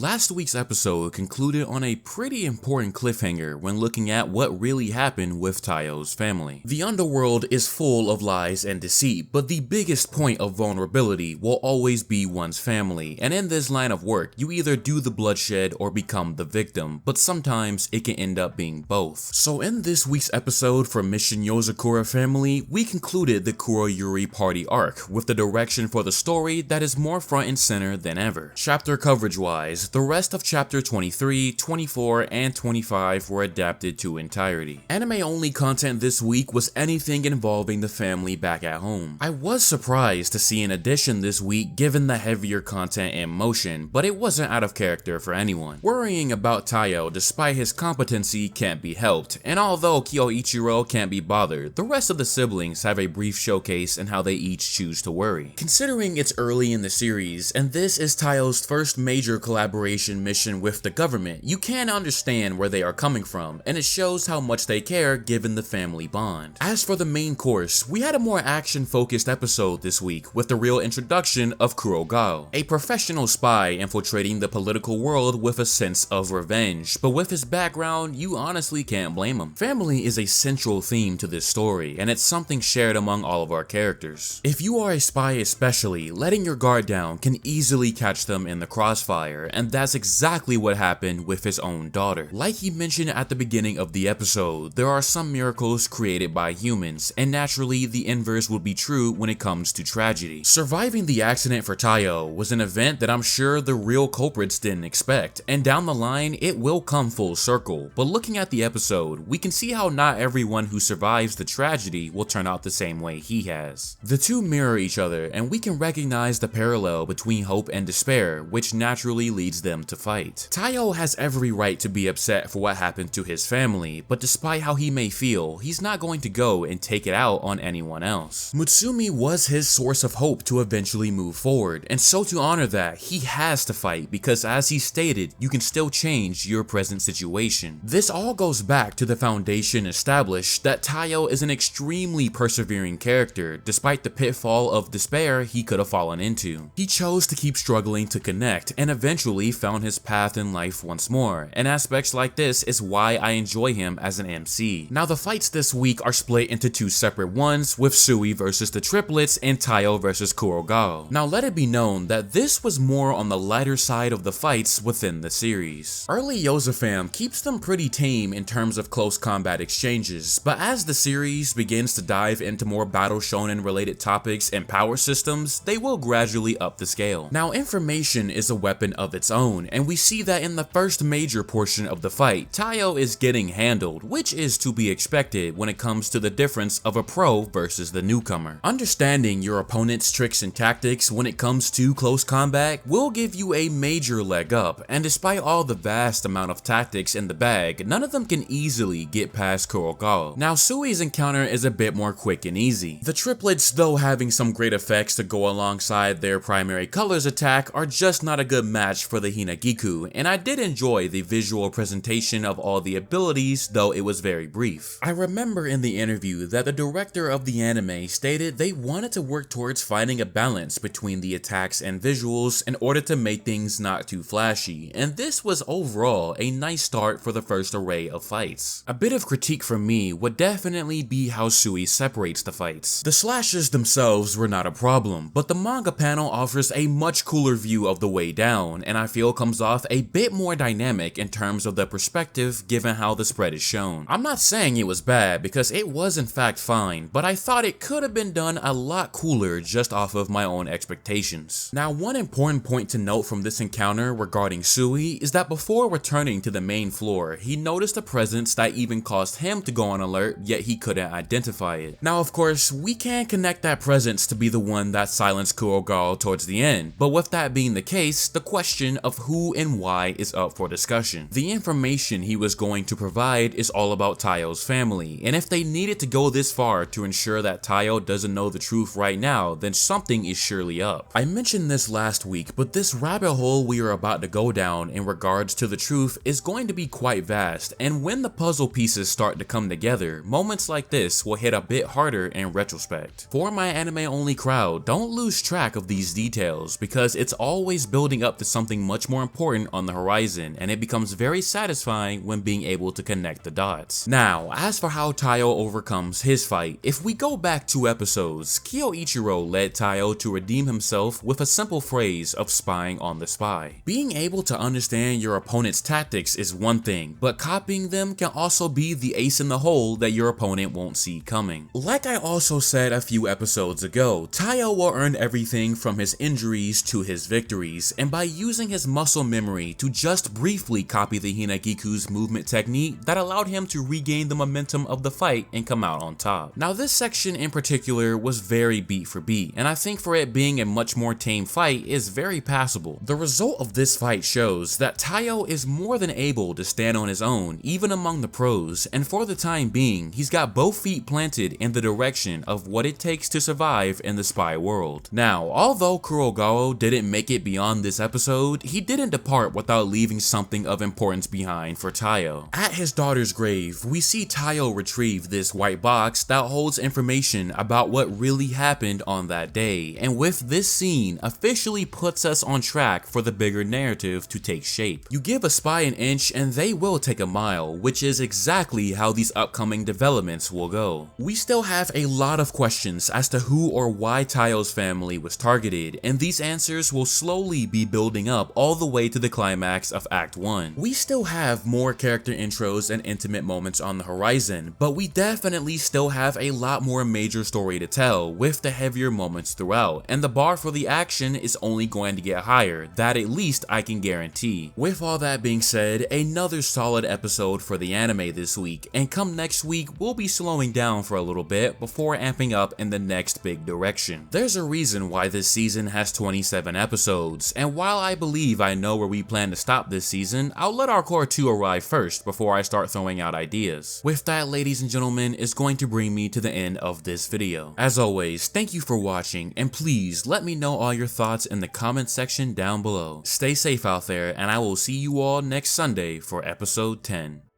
Last week's episode concluded on a pretty important cliffhanger when looking at what really happened with Taiyo's family. The underworld is full of lies and deceit, but the biggest point of vulnerability will always be one's family, and in this line of work, you either do the bloodshed or become the victim, but sometimes it can end up being both. So in this week's episode for Mission Yozakura Family, we concluded the Kuroyuri party arc with the direction for the story that is more front and center than ever. Chapter coverage wise, the rest of chapter 23, 24, and 25 were adapted to entirety. Anime only content this week was anything involving the family back at home. I was surprised to see an addition this week given the heavier content and motion, but it wasn't out of character for anyone. Worrying about Taiyo despite his competency can't be helped, and although Kyoichiro can't be bothered, the rest of the siblings have a brief showcase in how they each choose to worry. Considering it's early in the series, and this is Taiyo's first major collaboration mission with the government, you can understand where they are coming from, and it shows how much they care given the family bond. As for the main course, we had a more action-focused episode this week with the real introduction of Kurogao, a professional spy infiltrating the political world with a sense of revenge, but with his background, you honestly can't blame him. Family is a central theme to this story, and it's something shared among all of our characters. If you are a spy especially, letting your guard down can easily catch them in the crossfire, and that's exactly what happened with his own daughter. Like he mentioned at the beginning of the episode, there are some miracles created by humans, and naturally the inverse would be true when it comes to tragedy. Surviving the accident for Taiyo was an event that I'm sure the real culprits didn't expect, and down the line it will come full circle, but looking at the episode, we can see how not everyone who survives the tragedy will turn out the same way he has. The two mirror each other, and we can recognize the parallel between hope and despair, which naturally leads them to fight. Taiyo has every right to be upset for what happened to his family, but despite how he may feel, he's not going to go and take it out on anyone else. Mutsumi was his source of hope to eventually move forward, and so to honor that, he has to fight because as he stated, you can still change your present situation. This all goes back to the foundation established that Taiyo is an extremely persevering character despite the pitfall of despair he could have fallen into. He chose to keep struggling to connect and eventually found his path in life once more, and aspects like this is why I enjoy him as an MC. Now the fights this week are split into two separate ones, with Sui versus the triplets and Taiyo versus Kurogao. Now let it be known that this was more on the lighter side of the fights within the series. Early Yozafam keeps them pretty tame in terms of close combat exchanges, but as the series begins to dive into more battle shonen related topics and power systems, they will gradually up the scale. Now information is a weapon of its own, and we see that in the first major portion of the fight, Taiyo is getting handled, which is to be expected when it comes to the difference of a pro versus the newcomer. Understanding your opponent's tricks and tactics when it comes to close combat will give you a major leg up, and despite all the vast amount of tactics in the bag, none of them can easily get past Kurogao. Now Sui's encounter is a bit more quick and easy. The triplets, though having some great effects to go alongside their primary colors attack, are just not a good match for the Hinagiku, and I did enjoy the visual presentation of all the abilities, though it was very brief. I remember in the interview that the director of the anime stated they wanted to work towards finding a balance between the attacks and visuals in order to make things not too flashy, and this was overall a nice start for the first array of fights. A bit of critique from me would definitely be how Sui separates the fights. The slashes themselves were not a problem, but the manga panel offers a much cooler view of the way down, and I feel comes off a bit more dynamic in terms of the perspective given how the spread is shown. I'm not saying it was bad because it was in fact fine, but I thought it could have been done a lot cooler just off of my own expectations. Now one important point to note from this encounter regarding Sui is that before returning to the main floor, he noticed a presence that even caused him to go on alert, yet he couldn't identify it. Now of course, we can connect that presence to be the one that silenced Kurogao towards the end, but with that being the case, the question of who and why is up for discussion. The information he was going to provide is all about Taiyo's family, and if they needed to go this far to ensure that Taiyo doesn't know the truth right now, then something is surely up. I mentioned this last week, but this rabbit hole we are about to go down in regards to the truth is going to be quite vast, and when the puzzle pieces start to come together, moments like this will hit a bit harder in retrospect. For my anime only crowd, don't lose track of these details because it's always building up to something much more important on the horizon, and it becomes very satisfying when being able to connect the dots. Now, as for how Taiyo overcomes his fight, if we go back 2 episodes, Kyoichiro led Taiyo to redeem himself with a simple phrase of spying on the spy. Being able to understand your opponent's tactics is one thing, but copying them can also be the ace in the hole that your opponent won't see coming. Like I also said a few episodes ago, Taiyo will earn everything from his injuries to his victories, and by using his muscle memory to just briefly copy the Hinagiku's movement technique that allowed him to regain the momentum of the fight and come out on top. Now this section in particular was very beat for beat, and I think for it being a much more tame fight is very passable. The result of this fight shows that Taiyo is more than able to stand on his own even among the pros, and for the time being he's got both feet planted in the direction of what it takes to survive in the spy world. Now, although Kurogao didn't make it beyond this episode, he didn't depart without leaving something of importance behind for Taiyo. At his daughter's grave, we see Taiyo retrieve this white box that holds information about what really happened on that day, and with this scene officially puts us on track for the bigger narrative to take shape. You give a spy an inch and they will take a mile, which is exactly how these upcoming developments will go. We still have a lot of questions as to who or why Taiyo's family was targeted, and these answers will slowly be building up all the way to the climax of Act 1. We still have more character intros and intimate moments on the horizon, but we definitely still have a lot more major story to tell with the heavier moments throughout, and the bar for the action is only going to get higher, that at least I can guarantee. With all that being said, another solid episode for the anime this week, and come next week we'll be slowing down for a little bit before amping up in the next big direction. There's a reason why this season has 27 episodes, and while I believe I know where we plan to stop this season, I'll let our core 2 arrive first before I start throwing out ideas. With that, ladies and gentlemen, is going to bring me to the end of this video. As always, thank you for watching, and please let me know all your thoughts in the comment section down below. Stay safe out there, and I will see you all next Sunday for episode 10.